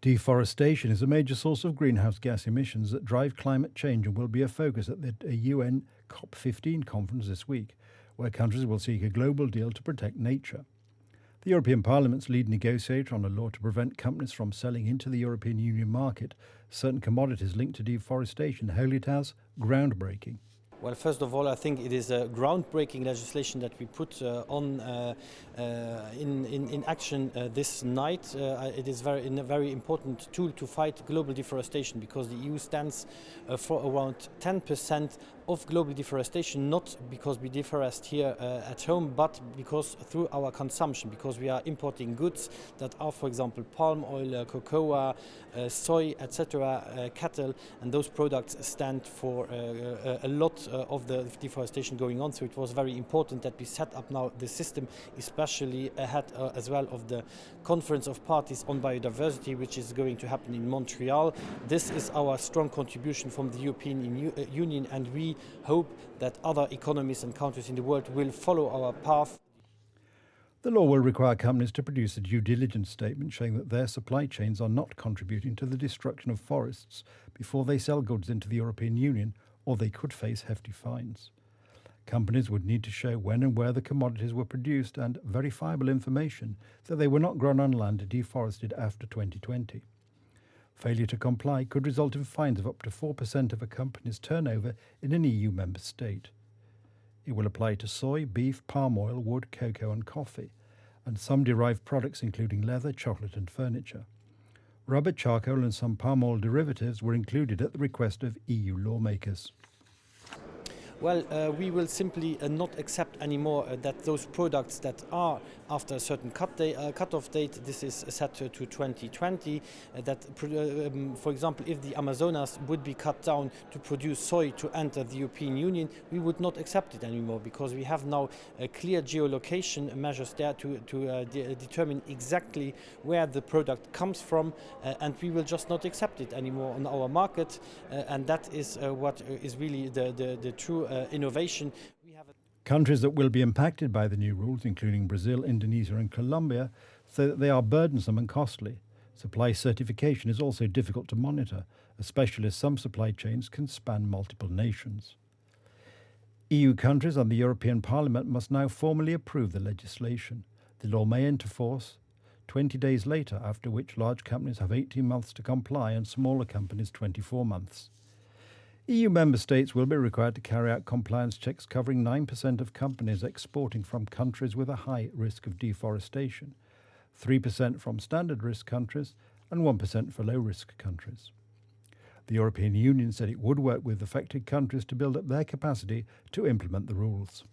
Deforestation is a major source of greenhouse gas emissions that drive climate change and will be a focus at the UN COP15 conference this week, where countries will seek a global deal to protect nature. The European Parliament's lead negotiator on a law to prevent companies from selling into the European Union market certain commodities linked to deforestation hailed it as groundbreaking. Well, first of all, I think it is a groundbreaking legislation that we put in action this night. It is a very important tool to fight global deforestation because the EU stands for around 10% of global deforestation, not because we deforest here at home, but because through our consumption, because we are importing goods that are, for example, palm oil, cocoa, soy, etc., cattle, and those products stand for a lot of the deforestation going on. So it was very important that we set up now the system, especially ahead as well of the Conference of Parties on Biodiversity, which is going to happen in Montreal. This is our strong contribution from the European Union, and we hope that other economies and countries in the world will follow our path. The law will require companies to produce a due diligence statement showing that their supply chains are not contributing to the destruction of forests before they sell goods into the European Union, or they could face hefty fines. Companies would need to show when and where the commodities were produced and verifiable information that they were not grown on land deforested after 2020. Failure to comply could result in fines of up to 4% of a company's turnover in an EU member state. It will apply to soy, beef, palm oil, wood, cocoa and coffee, and some derived products including leather, chocolate and furniture. Rubber, charcoal and some palm oil derivatives were included at the request of EU lawmakers. Well, we will simply not accept anymore that those products that are after a certain cut-off date, this is set to 2020, for example, if the Amazonas would be cut down to produce soy to enter the European Union, we would not accept it anymore because we have now a clear geolocation measures there to determine exactly where the product comes from, and we will just not accept it anymore on our market, and that is what is really the true innovation. Countries that will be impacted by the new rules, including Brazil, Indonesia and Colombia, say that they are burdensome and costly. Supply certification is also difficult to monitor, especially as some supply chains can span multiple nations. EU countries and the European Parliament must now formally approve the legislation. The law may enter force 20 days later, after which large companies have 18 months to comply and smaller companies 24 months. EU member states will be required to carry out compliance checks covering 9% of companies exporting from countries with a high risk of deforestation, 3% from standard risk countries, and 1% for low risk countries. The European Union said it would work with affected countries to build up their capacity to implement the rules.